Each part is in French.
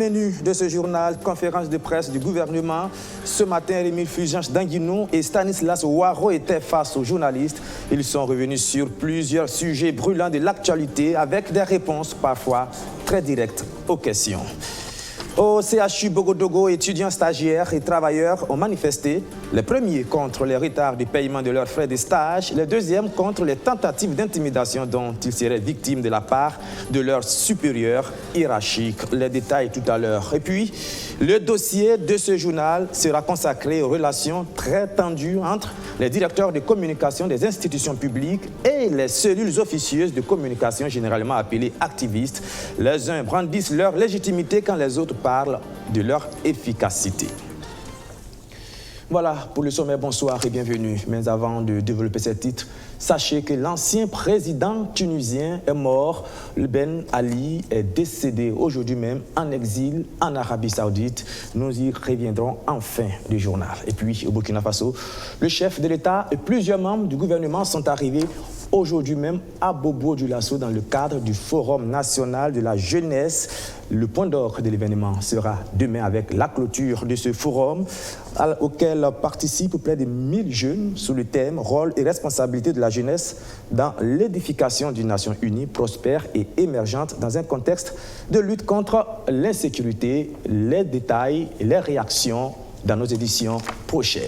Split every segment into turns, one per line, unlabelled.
menu de ce journal, conférence de presse du gouvernement. Ce matin, Rémi Fulgence d'Anguinou et Stanislas Ouareau étaient face aux journalistes. Ils sont revenus sur plusieurs sujets brûlants de l'actualité avec des réponses parfois très directes aux questions. Au CHU Bogodogo, étudiants, stagiaires et travailleurs ont manifesté, les premiers contre les retards de paiement de leurs frais de stage, les deuxièmes contre les tentatives d'intimidation dont ils seraient victimes de la part de leurs supérieurs hiérarchiques. Les détails tout à l'heure. Et puis, le dossier de ce journal sera consacré aux relations très tendues entre les directeurs de communication des institutions publiques et les cellules officieuses de communication généralement appelées activistes. Les uns brandissent leur légitimité quand les autres parlent de leur efficacité. Voilà pour le sommet, bonsoir et bienvenue. Mais avant de développer ce titre, sachez que l'ancien président tunisien est mort. Ben Ali est décédé aujourd'hui même en exil en Arabie Saoudite. Nous y reviendrons en fin du journal. Et puis au Burkina Faso, le chef de l'État et plusieurs membres du gouvernement sont arrivés aujourd'hui même à Bobo-Dioulasso dans le cadre du Forum national de la jeunesse. Le point d'orgue de l'événement sera demain avec la clôture de ce forum auquel participent près de 1000 jeunes sous le thème « Rôle et responsabilité de la jeunesse dans l'édification d'une nation unie, prospère et émergente dans un contexte de lutte contre l'insécurité ». Les détails et les réactions dans nos éditions prochaines.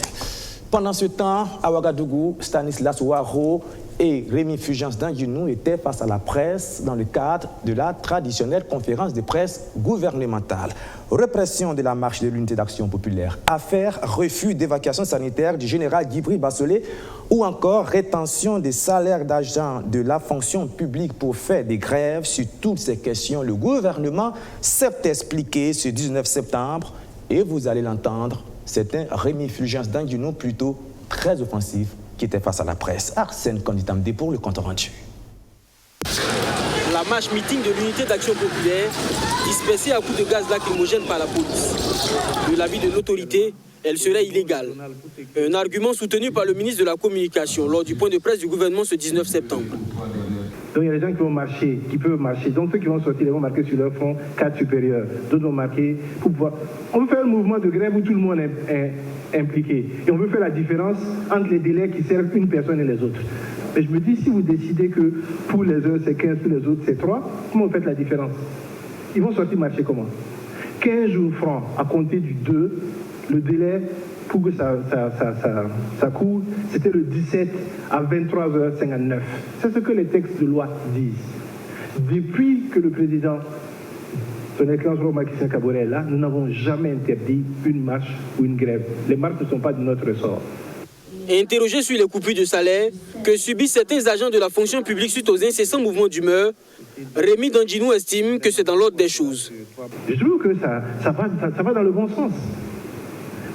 Pendant ce temps, à Ouagadougou, Stanislas Ouareau et Rémi Fulgence d'Anguinou étaient face à la presse dans le cadre de la traditionnelle conférence de presse gouvernementale. Répression de la marche de l'unité d'action populaire, affaire refus d'évacuation sanitaire du général Djibril Bassolé ou encore rétention des salaires d'agents de la fonction publique pour faire des grèves. Sur toutes ces questions, le gouvernement s'est expliqué ce 19 septembre et vous allez l'entendre, c'est un Rémi Fulgence d'Anguinou plutôt très offensif qui était face à la presse. Arsène Kanditamdé pour le compte rendu.
La marche meeting de l'unité d'action populaire, dispersée à coups de gaz lacrymogène par la police. De l'avis de l'autorité, elle serait illégale. Un argument soutenu par le ministre de la Communication lors du point de presse du gouvernement ce 19 septembre.
Donc il y a des gens qui vont marcher, qui peuvent marcher. Donc ceux qui vont sortir, ils vont marquer sur leur front cadre supérieur. D'autres vont marquer pour pouvoir... On veut faire un mouvement de grève où tout le monde est impliqué. Et on veut faire la différence entre les délais qui servent une personne et les autres. Mais je me dis, si vous décidez que pour les uns c'est 15, pour les autres c'est 3, comment vous faites la différence? Ils vont sortir marcher comment? 15 jours francs à compter du 2, le délai pour que ça court, c'était le 17 à 23h59. C'est ce que les textes de loi disent. Depuis que le président, son Excellence Macky Sall Kabore est là, nous n'avons jamais interdit une marche ou une grève. Les marches ne sont pas de notre ressort.
Interrogé sur les coupures de salaire que subissent certains agents de la fonction publique suite aux incessants mouvements d'humeur, Rémi d'Anguinou estime que c'est dans l'ordre des choses.
Je trouve que ça va dans le bon sens.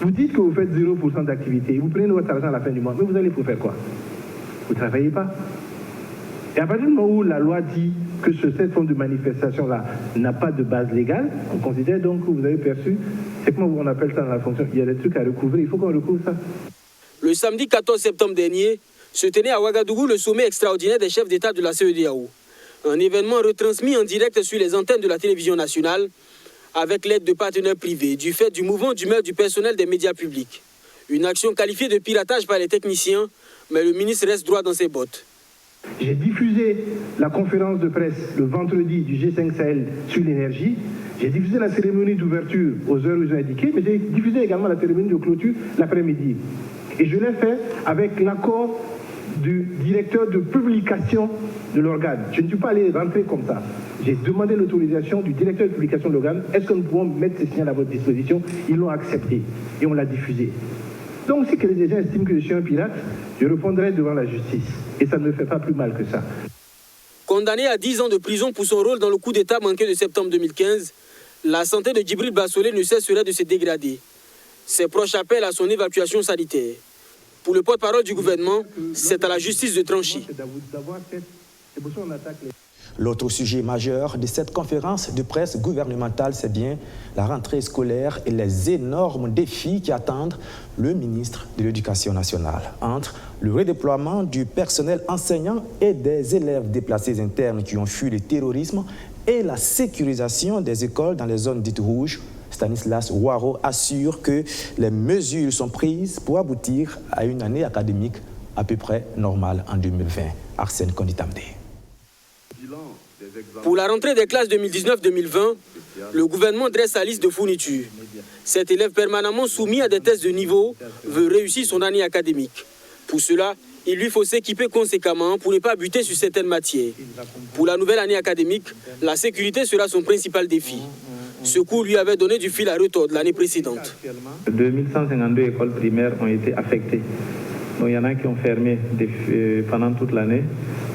Vous dites que vous faites 0% d'activité, vous prenez votre argent à la fin du mois, mais vous allez pour faire quoi? Vous ne travaillez pas. Et à partir du moment où la loi dit que cette forme de manifestation-là n'a pas de base légale, on considère donc que vous avez perçu, c'est comment on appelle ça dans la fonction, il y a des trucs à recouvrir, il faut qu'on recouvre ça.
Le samedi 14 septembre dernier, se tenait à Ouagadougou le sommet extraordinaire des chefs d'État de la CEDEAO. Un événement retransmis en direct sur les antennes de la télévision nationale, avec l'aide de partenaires privés, du fait du mouvement d'humeur du personnel des médias publics. Une action qualifiée de piratage par les techniciens, mais le ministre reste droit dans ses bottes.
J'ai diffusé la conférence de presse le vendredi du G5 Sahel sur l'énergie. J'ai diffusé la cérémonie d'ouverture aux heures où ils ont indiqué, mais j'ai diffusé également la cérémonie de clôture l'après-midi. Et je l'ai fait avec l'accord du directeur de publication de l'organe. Je ne suis pas allé rentrer comme ça. J'ai demandé l'autorisation du directeur de publication de l'organe. Est-ce que nous pouvons mettre ces signaux à votre disposition? Ils l'ont accepté et on l'a diffusé. Donc si les gens estiment que je suis un pirate, je répondrai devant la justice. Et ça ne me fait pas plus mal que ça.
Condamné à 10 ans de prison pour son rôle dans le coup d'État manqué de septembre 2015, la santé de Djibril Bassolé ne cesserait de se dégrader. Ses proches appellent à son évacuation sanitaire. Pour le porte-parole du gouvernement, c'est à la justice de trancher.
L'autre sujet majeur de cette conférence de presse gouvernementale, c'est bien la rentrée scolaire et les énormes défis qui attendent le ministre de l'Éducation nationale. Entre le redéploiement du personnel enseignant et des élèves déplacés internes qui ont fui le terrorisme et la sécurisation des écoles dans les zones dites rouges. Stanislas Ouaro assure que les mesures sont prises pour aboutir à une année académique à peu près normale en 2020. Arsène Konditamde.
Pour la rentrée des classes 2019-2020, le gouvernement dresse sa liste de fournitures. Cet élève permanemment soumis à des tests de niveau veut réussir son année académique. Pour cela, il lui faut s'équiper conséquemment pour ne pas buter sur certaines matières. Pour la nouvelle année académique, la sécurité sera son principal défi. Ce cours lui avait donné du fil à retordre l'année précédente.
2152 écoles primaires ont été affectées. Donc, il y en a qui ont fermé pendant toute l'année.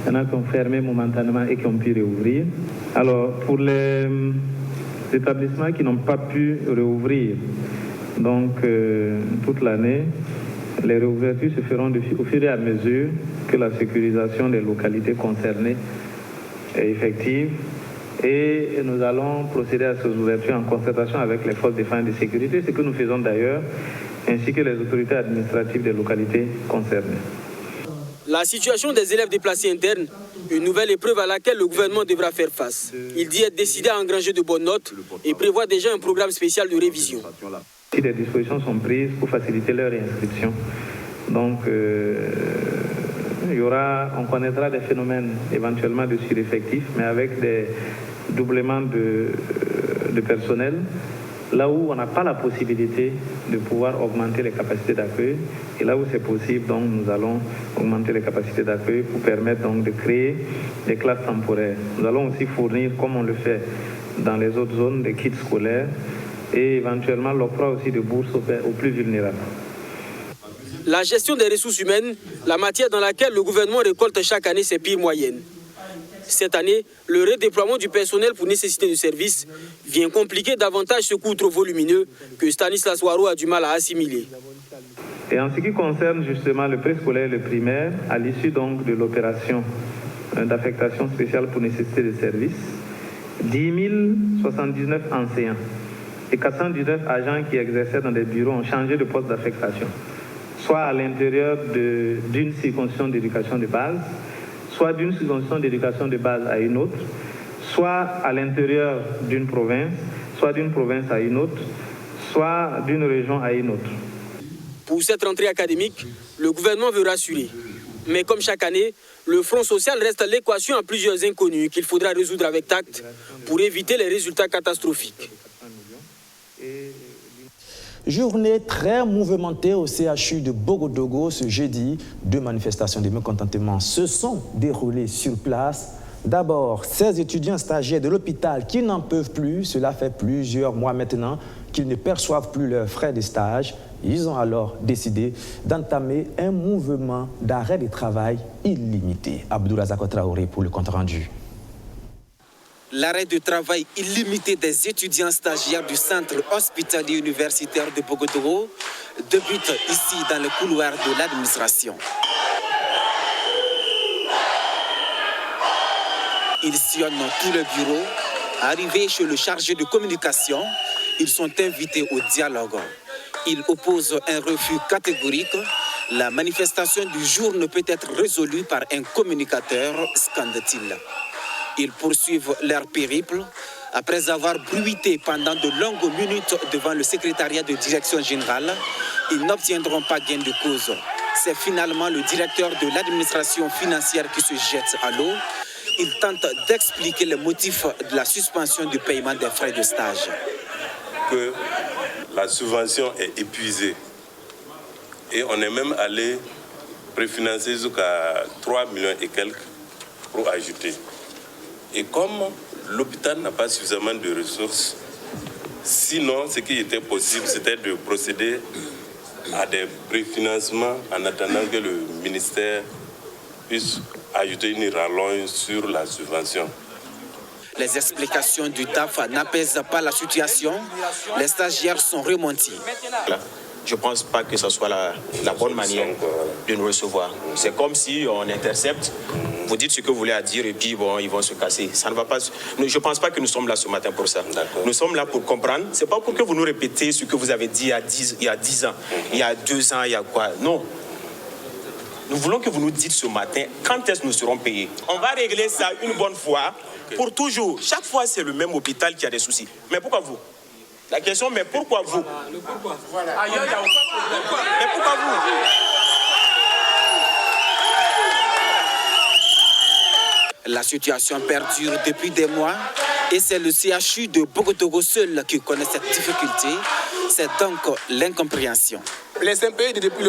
Il y en a qui ont fermé momentanément et qui ont pu réouvrir. Alors, pour les établissements qui n'ont pas pu réouvrir donc, toute l'année, les réouvertures se feront au fur et à mesure que la sécurisation des localités concernées est effective. Et nous allons procéder à ces ouvertures en concertation avec les forces de défense et de sécurité, ce que nous faisons d'ailleurs, ainsi que les autorités administratives des localités concernées.
La situation des élèves déplacés internes, une nouvelle épreuve à laquelle le gouvernement devra faire face. Il dit être décidé à engranger de bonnes notes et prévoit déjà un programme spécial de révision.
Si des dispositions sont prises pour faciliter leur réinscription, donc on connaîtra des phénomènes éventuellement de sureffectifs, mais avec des doublements de personnel, là où on n'a pas la possibilité de pouvoir augmenter les capacités d'accueil, et là où c'est possible, donc nous allons augmenter les capacités d'accueil pour permettre donc de créer des classes temporaires. Nous allons aussi fournir, comme on le fait dans les autres zones, des kits scolaires et éventuellement l'octroi aussi de bourses aux plus vulnérables.
La gestion des ressources humaines, la matière dans laquelle le gouvernement récolte chaque année ses pires moyennes. Cette année, le redéploiement du personnel pour nécessité de service vient compliquer davantage ce coût trop volumineux que Stanislas Ouaro a du mal à assimiler.
Et en ce qui concerne justement le préscolaire et le primaire, à l'issue donc de l'opération d'affectation spéciale pour nécessité de service, 10 079 enseignants et 419 agents qui exerçaient dans des bureaux ont changé de poste d'affectation, soit à l'intérieur d'une circonscription d'éducation de base, soit d'une circonscription d'éducation de base à une autre, soit à l'intérieur d'une province, soit d'une province à une autre, soit d'une région à une autre.
Pour cette rentrée académique, le gouvernement veut rassurer. Mais comme chaque année, le front social reste l'équation à plusieurs inconnus qu'il faudra résoudre avec tact pour éviter les résultats catastrophiques.
Journée très mouvementée au CHU de Bogodogo ce jeudi. 2 manifestations de mécontentement se sont déroulées sur place. D'abord, 16 étudiants stagiaires de l'hôpital qui n'en peuvent plus. Cela fait plusieurs mois maintenant qu'ils ne perçoivent plus leurs frais de stage. Ils ont alors décidé d'entamer un mouvement d'arrêt de travail illimité. Abdourazak Traoré pour le compte-rendu.
L'arrêt de travail illimité des étudiants stagiaires du centre hospitalier universitaire de Bogodogo débute ici dans le couloir de l'administration. Ils sillonnent tout le bureau. Arrivés chez le chargé de communication, ils sont invités au dialogue. Ils opposent un refus catégorique. La manifestation du jour ne peut être résolue par un communicateur, scande-t-il. Ils poursuivent leur périple. Après avoir bruité pendant de longues minutes devant le secrétariat de direction générale, ils n'obtiendront pas gain de cause. C'est finalement le directeur de l'administration financière qui se jette à l'eau. Il tente d'expliquer les motifs de la suspension du paiement des frais de stage.
Que la subvention est épuisée. Et on est même allé préfinancer jusqu'à 3 millions et quelques pour ajouter. Et comme l'hôpital n'a pas suffisamment de ressources, sinon ce qui était possible, c'était de procéder à des préfinancements en attendant que le ministère puisse ajouter une rallonge sur la subvention.
Les explications du DAF n'apaisent pas la situation. Les stagiaires sont remontés.
Je ne pense pas que ce soit la bonne manière de nous recevoir. C'est comme si on intercepte, vous dites ce que vous voulez à dire et puis bon, ils vont se casser. Ça ne va pas. Je ne pense pas que nous sommes là ce matin pour ça. Nous sommes là pour comprendre. Ce n'est pas pour que vous nous répétez ce que vous avez dit il y a 10 ans, il y a 2 ans, il y a quoi. Non. Nous voulons que vous nous dites ce matin quand est-ce que nous serons payés. On va régler ça une bonne fois pour toujours. Chaque fois, c'est le même hôpital qui a des soucis. Mais pourquoi vous? La question, mais pourquoi vous? Voilà. Ailleurs, il n'y a aucun problème. Mais pourquoi vous?
La situation perdure depuis des mois et c'est le CHU de Bogotogo seul qui connaît cette difficulté. C'est donc l'incompréhension.
Les impayés depuis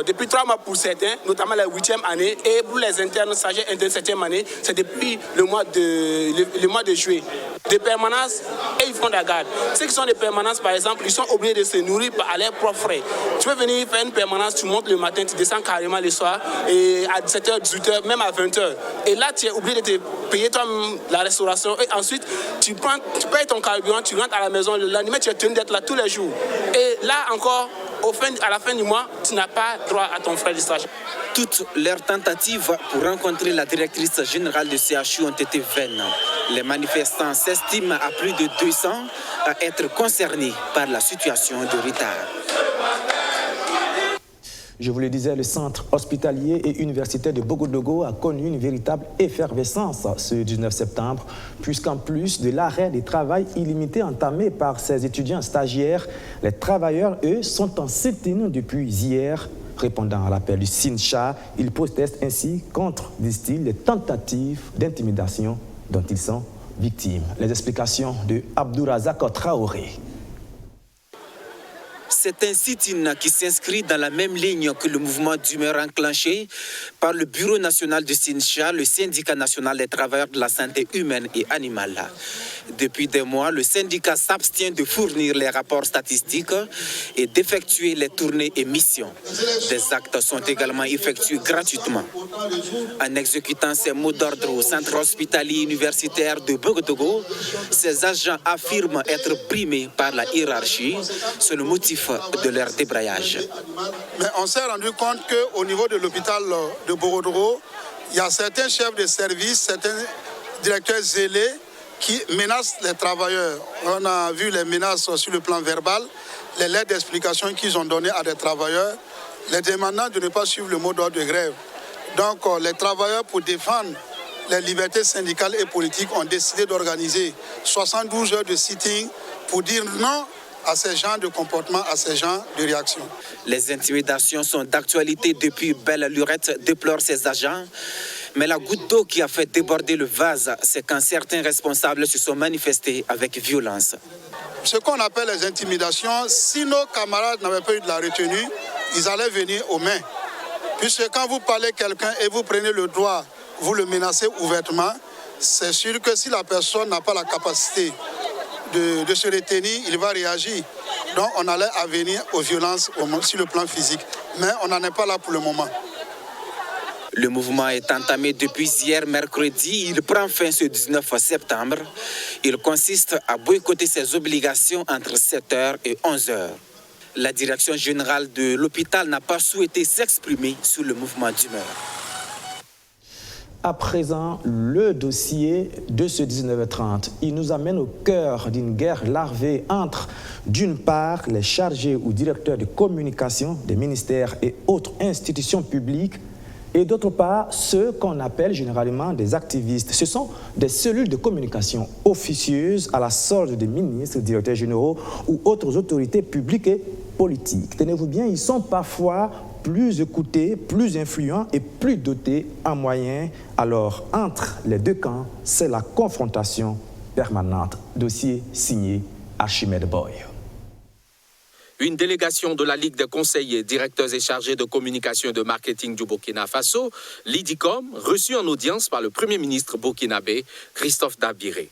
depuis 3 mois pour certains, notamment la 8e année, et pour les internes, stagiaires internes 7e année, c'est depuis le mois de juillet. Des permanences, et ils font de la garde. Ceux qui sont des permanences, par exemple, ils sont obligés de se nourrir à leurs propres frais. Tu peux venir faire une permanence, tu montes le matin, tu descends carrément le soir, et à 17h, 18h, même à 20h. Et là, tu es obligé de te payer toi la restauration, et ensuite, tu payes ton carburant, tu rentres à la maison le lendemain, tu es tenu d'être là tous les jours. Et là encore, à la fin du mois, tu n'as pas droit à ton frais de stage.
Toutes leurs tentatives pour rencontrer la directrice générale du CHU ont été vaines. Les manifestants s'estiment à plus de 200 à être concernés par la situation de retard.
Je vous le disais, le centre hospitalier et universitaire de Bogodogo a connu une véritable effervescence ce 19 septembre, puisqu'en plus de l'arrêt du travail illimité entamé par ses étudiants stagiaires, les travailleurs, eux, sont en sit-in depuis hier. Répondant à l'appel du SINCHA, ils protestent ainsi contre, disent-ils, les tentatives d'intimidation dont ils sont victimes. Les explications de Abdourazak Traoré.
C'est un sit-in qui s'inscrit dans la même ligne que le mouvement d'humeur enclenché par le Bureau national du SINCHA, le syndicat national des travailleurs de la santé humaine et animale. Depuis des mois, le syndicat s'abstient de fournir les rapports statistiques et d'effectuer les tournées et missions. Des actes sont également effectués gratuitement. En exécutant ces mots d'ordre au centre hospitalier universitaire de Bogotogo, ces agents affirment être primés par la hiérarchie. C'est le motif de leur débrayage.
Mais on s'est rendu compte qu'au niveau de l'hôpital de Bogotogo, il y a certains chefs de service, certains directeurs zélés qui menacent les travailleurs. On a vu les menaces sur le plan verbal, les lettres d'explication qu'ils ont données à des travailleurs, les demandant de ne pas suivre le mot d'ordre de grève. Donc les travailleurs, pour défendre les libertés syndicales et politiques, ont décidé d'organiser 72 heures de sitting pour dire non à ces genres de comportements, à ces genres de réactions.
Les intimidations sont d'actualité depuis belle lurette, déplorent ces agents. Mais la goutte d'eau qui a fait déborder le vase, c'est quand certains responsables se sont manifestés avec violence.
Ce qu'on appelle les intimidations, si nos camarades n'avaient pas eu de la retenue, ils allaient venir aux mains. Puisque quand vous parlez à quelqu'un et vous prenez le doigt, vous le menacez ouvertement, c'est sûr que si la personne n'a pas la capacité de se retenir, il va réagir. Donc on allait à venir aux violences sur le plan physique. Mais on n'en est pas là pour le moment.
Le mouvement est entamé depuis hier mercredi. Il prend fin ce 19 septembre. Il consiste à boycotter ses obligations entre 7h et 11h. La direction générale de l'hôpital n'a pas souhaité s'exprimer sur le mouvement d'humeur.
À présent, le dossier de ce 19h30, il nous amène au cœur d'une guerre larvée entre, d'une part, les chargés ou directeurs de communication des ministères et autres institutions publiques, et d'autre part, ceux qu'on appelle généralement des activistes. Ce sont des cellules de communication officieuses à la solde des ministres, directeurs généraux ou autres autorités publiques et politiques. Tenez-vous bien, ils sont parfois plus écoutés, plus influents et plus dotés en moyens. Alors, entre les deux camps, c'est la confrontation permanente. Dossier signé Archimède Boy.
Une délégation de la Ligue des conseillers, directeurs et chargés de communication et de marketing du Burkina Faso, l'IDICOM, reçue en audience par le Premier ministre burkinabé, Christophe Dabiré.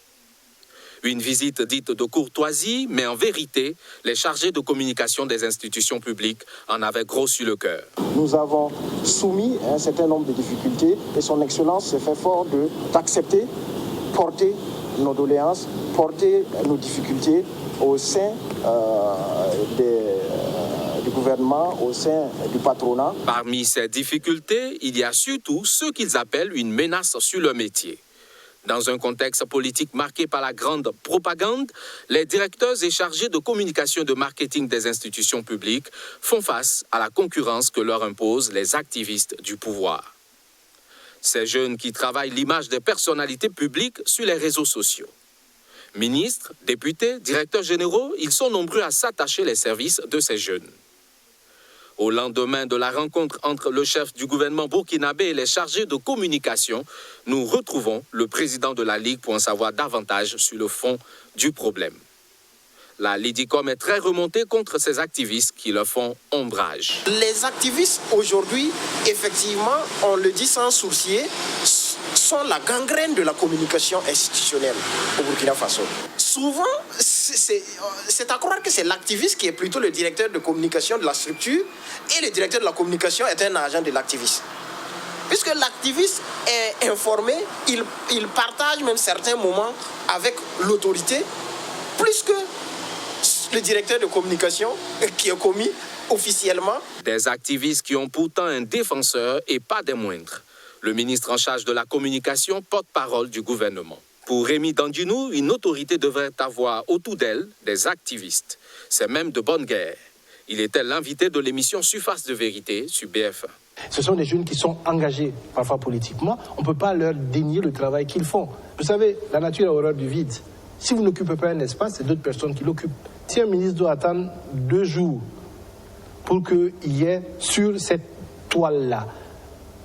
Une visite dite de courtoisie, mais en vérité, les chargés de communication des institutions publiques en avaient gros sur le cœur.
Nous avons soumis un certain nombre de difficultés et son Excellence s'est fait fort d'accepter, porter nos doléances, porter nos difficultés au sein du gouvernement, au sein du patronat.
Parmi ces difficultés, il y a surtout ce qu'ils appellent une menace sur le métier. Dans un contexte politique marqué par la grande propagande, les directeurs et chargés de communication et de marketing des institutions publiques font face à la concurrence que leur imposent les activistes du pouvoir. Ces jeunes qui travaillent l'image des personnalités publiques sur les réseaux sociaux. Ministres, députés, directeurs généraux, ils sont nombreux à s'attacher les services de ces jeunes. Au lendemain de la rencontre entre le chef du gouvernement burkinabé et les chargés de communication, nous retrouvons le président de la Ligue pour en savoir davantage sur le fond du problème. La Lidicom est très remontée contre ces activistes qui leur font ombrage.
Les activistes aujourd'hui, effectivement, on le dit sans sourciller, sont la gangrène de la communication institutionnelle au Burkina Faso. Souvent, c'est à croire que c'est l'activiste qui est plutôt le directeur de communication de la structure et le directeur de la communication est un agent de l'activiste. Puisque l'activiste est informé, il partage même certains moments avec l'autorité, plus que le directeur de communication qui est commis officiellement.
Des activistes qui ont pourtant un défenseur et pas des moindres. Le ministre en charge de la communication, porte-parole du gouvernement. Pour Rémi Dandinou, une autorité devrait avoir autour d'elle des activistes. C'est même de bonne guerre. Il était l'invité de l'émission Surface de vérité sur BF1.
Ce sont des jeunes qui sont engagés, parfois politiquement. On ne peut pas leur dénier le travail qu'ils font. Vous savez, la nature a horreur du vide. Si vous n'occupez pas un espace, c'est d'autres personnes qui l'occupent. Si un ministre doit attendre 2 jours pour qu'il y ait sur cette toile-là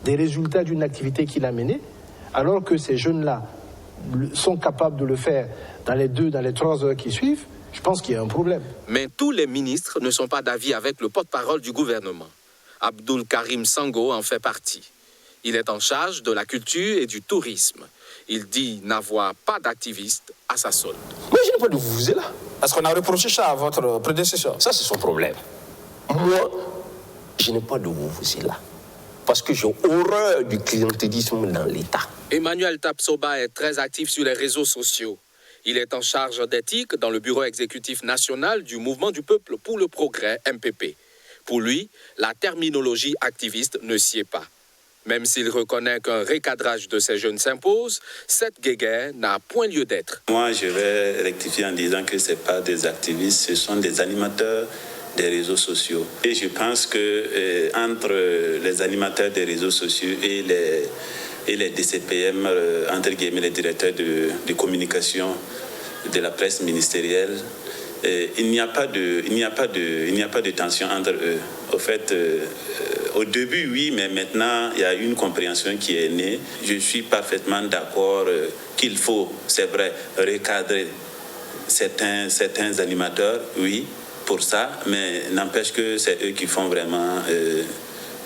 des résultats d'une activité qu'il a menée, alors que ces jeunes-là sont capables de le faire dans les 3 heures qui suivent, je pense qu'il y a un problème.
Mais tous les ministres ne sont pas d'avis avec le porte-parole du gouvernement. Abdoul Karim Sango en fait partie. Il est en charge de la culture et du tourisme. Il dit n'avoir pas d'activistes à sa solde.
Moi, je n'ai pas de vous là. Parce qu'on a reproché ça à votre prédécesseur. Ça, c'est son problème. Moi, je n'ai pas de vous là. Parce que j'ai horreur du clientélisme dans l'État.
Emmanuel Tapsoba est très actif sur les réseaux sociaux. Il est en charge d'éthique dans le bureau exécutif national du Mouvement du Peuple pour le Progrès, MPP. Pour lui, la terminologie activiste ne sied pas. Même s'il reconnaît qu'un recadrage de ces jeunes s'impose, cette guéguerre n'a point lieu d'être.
Moi, je vais rectifier en disant que ce n'est pas des activistes, ce sont des animateurs des réseaux sociaux. Et je pense que entre les animateurs des réseaux sociaux et les DCPM, entre guillemets les directeurs de communication de la presse ministérielle, il n'y a pas de tension entre eux. Au fait, au début, oui, mais maintenant, il y a une compréhension qui est née. Je suis parfaitement d'accord qu'il faut, c'est vrai, recadrer certains animateurs, oui, pour ça, mais n'empêche que c'est eux qui font vraiment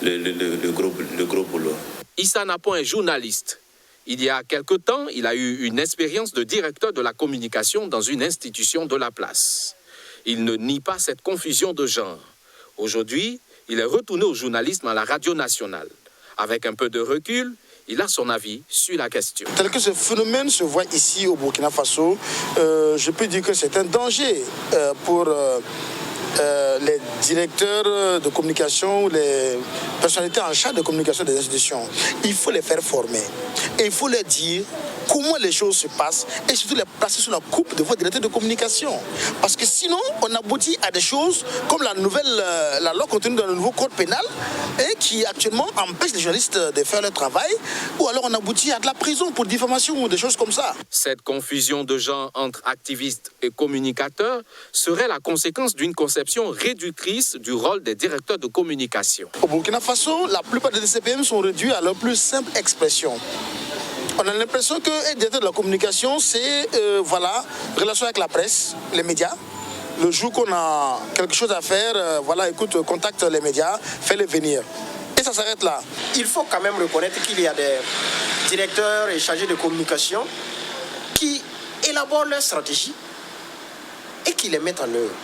le gros boulot.
Issa Napon est journaliste. Il y a quelque temps, il a eu une expérience de directeur de la communication dans une institution de la place. Il ne nie pas cette confusion de genre. Aujourd'hui, il est retourné au journalisme à la radio nationale. Avec un peu de recul, il a son avis sur la question.
Tel que ce phénomène se voit ici au Burkina Faso, je peux dire que c'est un danger pour les directeurs de communication, les personnalités en charge de communication des institutions. Il faut les faire former et il faut leur dire comment les choses se passent et surtout les placer sous la coupe de votre directeur de communication. Parce que sinon, on aboutit à des choses comme la loi contenue dans le nouveau code pénal qui actuellement empêche les journalistes de faire leur travail, ou alors on aboutit à de la prison pour diffamation ou des choses comme ça.
Cette confusion de genre entre activistes et communicateurs serait la conséquence d'une conception réductrice du rôle des directeurs de communication.
Au Burkina Faso, la plupart des DCPM sont réduits à leur plus simple expression. On a l'impression que directeur de la communication, c'est relation avec la presse, les médias. Le jour qu'on a quelque chose à faire, écoute, contacte les médias, fais-les venir. Et ça s'arrête là.
Il faut quand même reconnaître qu'il y a des directeurs et chargés de communication qui élaborent leur stratégie et qui les mettent en œuvre.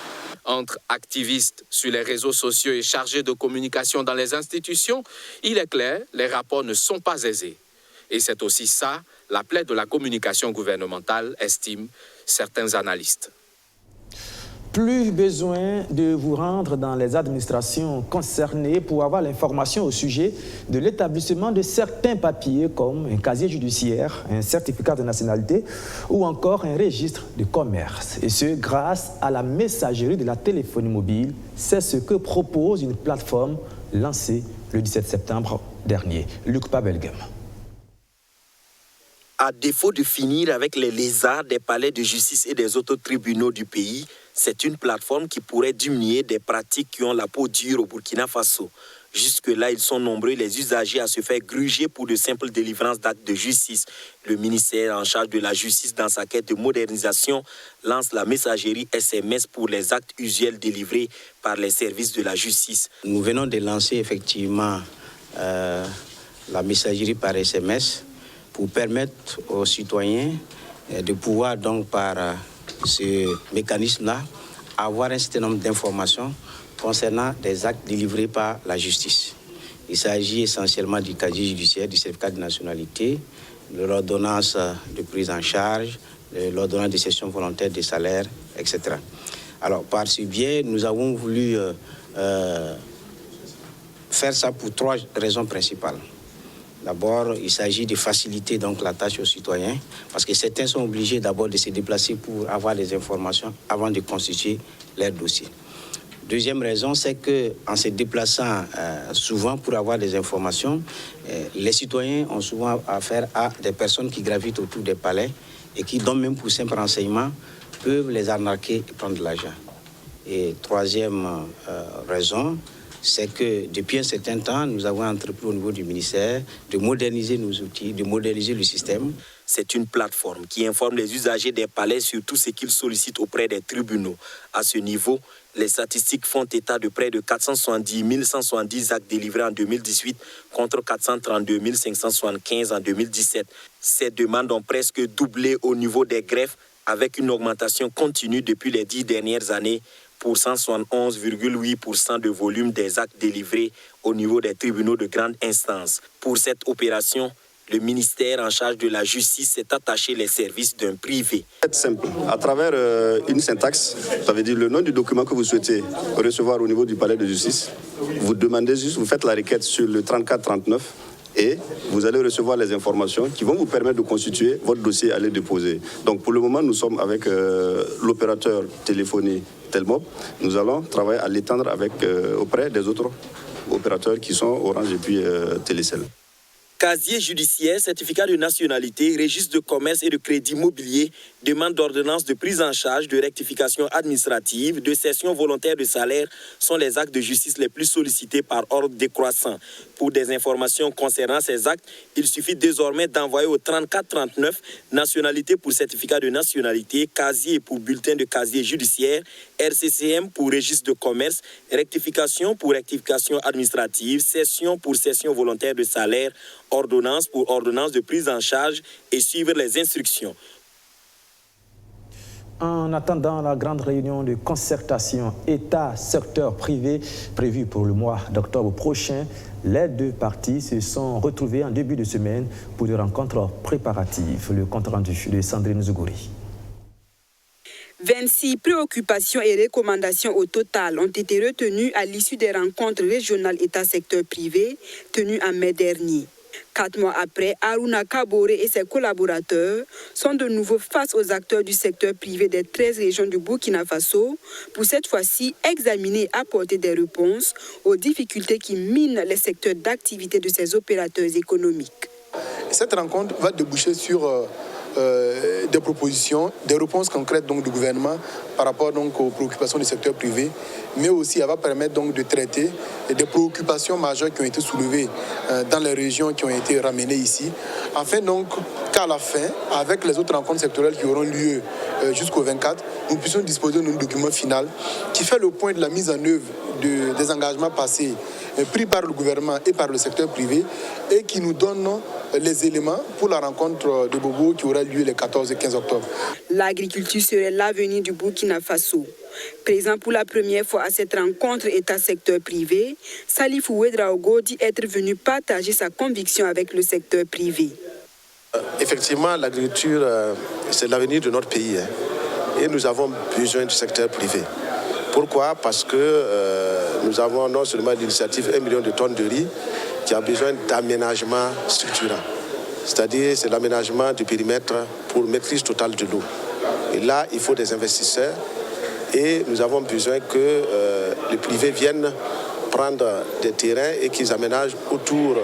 Entre activistes sur les réseaux sociaux et chargés de communication dans les institutions, il est clair, les rapports ne sont pas aisés. Et c'est aussi ça, la plaie de la communication gouvernementale, estiment certains analystes.
Plus besoin de vous rendre dans les administrations concernées pour avoir l'information au sujet de l'établissement de certains papiers comme un casier judiciaire, un certificat de nationalité ou encore un registre de commerce. Et ce, grâce à la messagerie de la téléphonie mobile. C'est ce que propose une plateforme lancée le 17 septembre dernier. Luc Pabelgem.
À défaut de finir avec les lézards des palais de justice et des autres tribunaux du pays, c'est une plateforme qui pourrait diminuer des pratiques qui ont la peau dure au Burkina Faso. Jusque-là, ils sont nombreux les usagers à se faire gruger pour de simples délivrances d'actes de justice. Le ministère en charge de la justice, dans sa quête de modernisation, lance la messagerie SMS pour les actes usuels délivrés par les services de la justice.
Nous venons de lancer effectivement la messagerie par SMS pour permettre aux citoyens de pouvoir donc par ce mécanisme-là avoir un certain nombre d'informations concernant des actes délivrés par la justice. Il s'agit essentiellement du casier judiciaire, du certificat de nationalité, de l'ordonnance de prise en charge, de l'ordonnance de cession volontaire des salaires, etc. Alors par ce biais, nous avons voulu faire ça pour trois raisons principales. D'abord, il s'agit de faciliter donc la tâche aux citoyens, parce que certains sont obligés d'abord de se déplacer pour avoir des informations avant de constituer leur dossier. Deuxième raison, c'est qu'en se déplaçant souvent pour avoir des informations, les citoyens ont souvent affaire à des personnes qui gravitent autour des palais et qui, donc même pour simple renseignement, peuvent les arnaquer et prendre de l'argent. Et troisième raison, c'est que depuis un certain temps, nous avons entrepris au niveau du ministère de moderniser nos outils, de moderniser le système.
C'est une plateforme qui informe les usagers des palais sur tout ce qu'ils sollicitent auprès des tribunaux. À ce niveau, les statistiques font état de près de 470 170 actes délivrés en 2018 contre 432 575 en 2017. Ces demandes ont presque doublé au niveau des greffes avec une augmentation continue depuis les 10 dernières années pour 171,8% de volume des actes délivrés au niveau des tribunaux de grande instance. Pour cette opération, le ministère en charge de la justice s'est attaché les services d'un privé.
C'est simple. À travers une syntaxe, ça veut dire le nom du document que vous souhaitez recevoir au niveau du palais de justice. Vous demandez juste, vous faites la requête sur le 3439 et vous allez recevoir les informations qui vont vous permettre de constituer votre dossier à les déposer. Donc pour le moment, nous sommes avec l'opérateur téléphonie Telmob. Nous allons travailler à l'étendre auprès des autres opérateurs qui sont Orange et puis Télécel.
Casier judiciaire, certificat de nationalité, registre de commerce et de crédit immobilier, demande d'ordonnance de prise en charge, de rectification administrative, de cession volontaire de salaire sont les actes de justice les plus sollicités par ordre décroissant. Pour des informations concernant ces actes, il suffit désormais d'envoyer au 3439 nationalité pour certificat de nationalité, casier pour bulletin de casier judiciaire, RCCM pour registre de commerce, rectification pour rectification administrative, cession pour cession volontaire de salaire, ordonnance pour ordonnance de prise en charge et suivre les instructions.
En attendant la grande réunion de concertation État-secteur privé prévue pour le mois d'octobre prochain, les deux parties se sont retrouvées en début de semaine pour des rencontres préparatives. Le compte rendu de Sandrine Zougouri.
26 préoccupations et recommandations au total ont été retenues à l'issue des rencontres régionales État-secteur privé tenues en mai dernier. 4 mois après, Aruna Kabore et ses collaborateurs sont de nouveau face aux acteurs du secteur privé des 13 régions du Burkina Faso pour cette fois-ci examiner et apporter des réponses aux difficultés qui minent les secteurs d'activité de ces opérateurs économiques.
Cette rencontre va déboucher sur des propositions, des réponses concrètes donc, du gouvernement par rapport donc, aux préoccupations du secteur privé, mais aussi elle va permettre donc, de traiter des préoccupations majeures qui ont été soulevées dans les régions qui ont été ramenées ici, afin donc qu'à la fin, avec les autres rencontres sectorielles qui auront lieu jusqu'au 24, nous puissions disposer d'un document final qui fait le point de la mise en œuvre des engagements passés pris par le gouvernement et par le secteur privé et qui nous donne les éléments pour la rencontre de Bobo qui aura lieu les 14 et 15 octobre.
L'agriculture serait l'avenir du Burkina Faso. Présent pour la première fois à cette rencontre État-secteur privé, Salif Ouedraogo dit être venu partager sa conviction avec le secteur privé.
Effectivement, l'agriculture, c'est l'avenir de notre pays. Et nous avons besoin du secteur privé. Pourquoi? Parce que nous avons non seulement l'initiative 1 million de tonnes de riz qui a besoin d'aménagement structurant. C'est-à-dire c'est l'aménagement du périmètre pour maîtrise totale de l'eau. Et là, il faut des investisseurs et nous avons besoin que les privés viennent prendre des terrains et qu'ils aménagent autour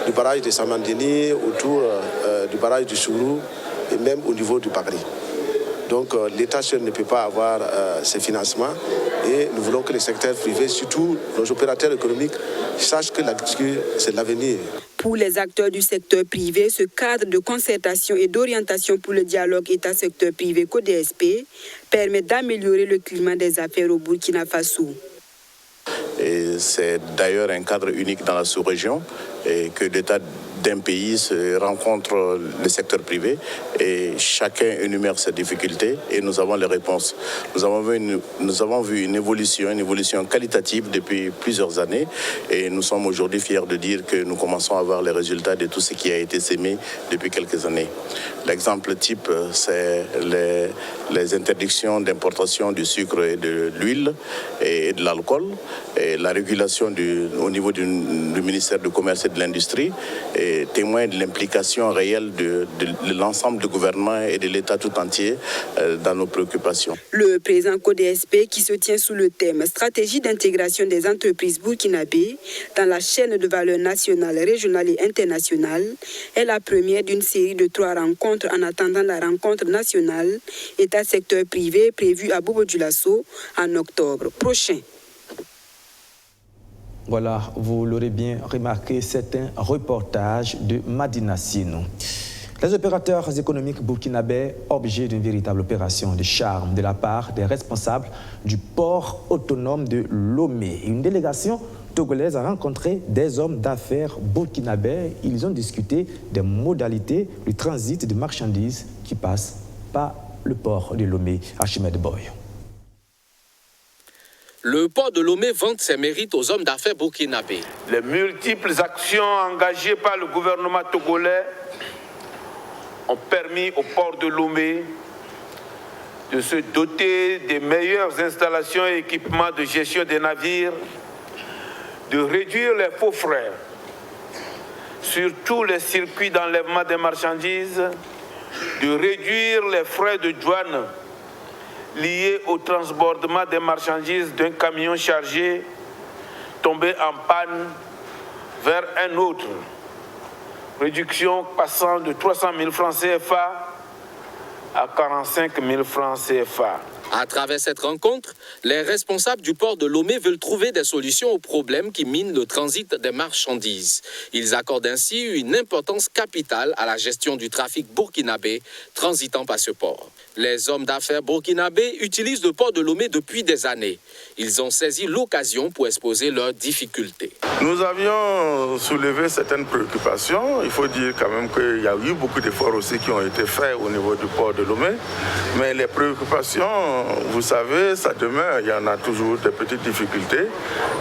du barrage de Samandini, autour du barrage du Sourou et même au niveau du Bagri. Donc l'État seul ne peut pas avoir ces financements et nous voulons que le secteur privé, surtout nos opérateurs économiques, sachent que l'agriculture, c'est l'avenir.
Pour les acteurs du secteur privé, ce cadre de concertation et d'orientation pour le dialogue État-secteur privé CODESP permet d'améliorer le climat des affaires au Burkina Faso.
Et c'est d'ailleurs un cadre unique dans la sous-région et que l'État d'un pays se rencontre le secteur privé et chacun énumère ses difficultés et nous avons les réponses. Nous avons vu une évolution qualitative depuis plusieurs années et nous sommes aujourd'hui fiers de dire que nous commençons à voir les résultats de tout ce qui a été sémé depuis quelques années. L'exemple type, c'est les interdictions d'importation du sucre et de l'huile et de l'alcool et la régulation au niveau du ministère du Commerce et de l'Industrie et témoin de l'implication réelle de l'ensemble du gouvernement et de l'État tout entier dans nos préoccupations.
Le président CODESP, qui se tient sous le thème « Stratégie d'intégration des entreprises burkinabées dans la chaîne de valeur nationale, régionale et internationale », est la première d'une série de 3 rencontres en attendant la rencontre nationale État-secteur privé prévue à Bobo-Dioulasso en octobre prochain.
Voilà, vous l'aurez bien remarqué, c'est un reportage de Madina Sino. Les opérateurs économiques burkinabés, objet d'une véritable opération de charme de la part des responsables du port autonome de Lomé. Une délégation togolaise a rencontré des hommes d'affaires burkinabés. Ils ont discuté des modalités du transit de marchandises qui passent par le port de Lomé. Archimède Boy.
Le port de Lomé vante ses mérites aux hommes d'affaires burkinabés.
Les multiples actions engagées par le gouvernement togolais ont permis au port de Lomé de se doter des meilleures installations et équipements de gestion des navires, de réduire les faux frais sur tous les circuits d'enlèvement des marchandises, de réduire les frais de douane liés au transbordement des marchandises d'un camion chargé tombé en panne vers un autre. Réduction passant de 300 000 francs CFA à 45 000 francs CFA.
À travers cette rencontre, les responsables du port de Lomé veulent trouver des solutions aux problèmes qui minent le transit des marchandises. Ils accordent ainsi une importance capitale à la gestion du trafic burkinabé transitant par ce port. Les hommes d'affaires burkinabés utilisent le port de Lomé depuis des années. Ils ont saisi l'occasion pour exposer leurs difficultés.
Nous avions soulevé certaines préoccupations. Il faut dire quand même qu'il y a eu beaucoup d'efforts aussi qui ont été faits au niveau du port de Lomé. Mais les préoccupations, vous savez, ça demeure. Il y en a toujours des petites difficultés.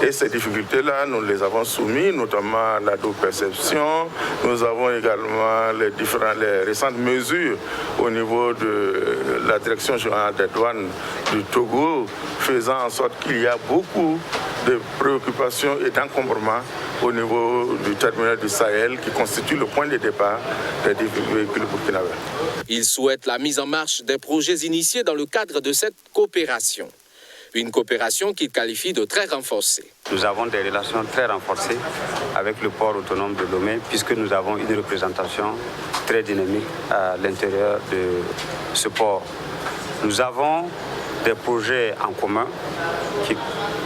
Et ces difficultés-là, nous les avons soumises, notamment la double perception. Nous avons également les récentes mesures au niveau de la direction générale des douanes du Togo, faisant en sorte qu'il y a beaucoup de préoccupations et d'encombrements au niveau du terminal du Sahel qui constitue le point de départ des véhicules burkinabés.
Ils souhaitent la mise en marche des projets initiés dans le cadre de cette coopération. Une coopération qu'ils qualifient de très renforcée.
Nous avons des relations très renforcées avec le port autonome de Lomé puisque nous avons une représentation très dynamique à l'intérieur de ce port. Nous avons des projets en commun qui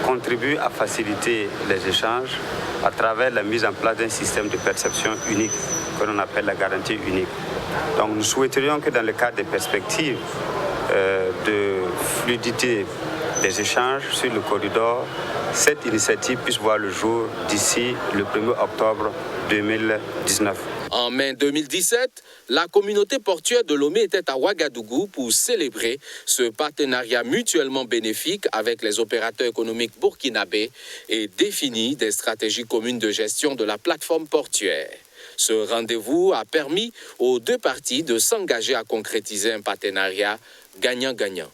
contribuent à faciliter les échanges à travers la mise en place d'un système de perception unique que l'on appelle la garantie unique. Donc nous souhaiterions que dans le cadre des perspectives de fluidité des échanges sur le corridor, cette initiative puisse voir le jour d'ici le 1er octobre 2019.
En mai 2017, la communauté portuaire de Lomé était à Ouagadougou pour célébrer ce partenariat mutuellement bénéfique avec les opérateurs économiques burkinabés et définir des stratégies communes de gestion de la plateforme portuaire. Ce rendez-vous a permis aux deux parties de s'engager à concrétiser un partenariat gagnant-gagnant.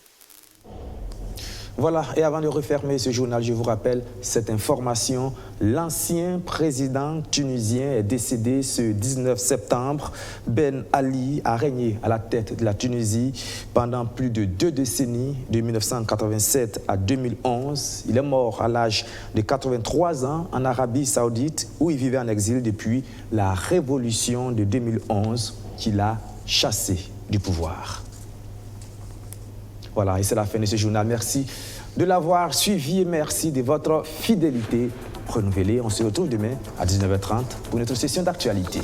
Voilà, et avant de refermer ce journal, je vous rappelle cette information. L'ancien président tunisien est décédé ce 19 septembre. Ben Ali a régné à la tête de la Tunisie pendant plus de 2 décennies, de 1987 à 2011. Il est mort à l'âge de 83 ans en Arabie Saoudite, où il vivait en exil depuis la révolution de 2011 qui l'a chassé du pouvoir. Voilà, et c'est la fin de ce journal. Merci de l'avoir suivi et merci de votre fidélité renouvelée. On se retrouve demain à 19h30 pour notre session d'actualité.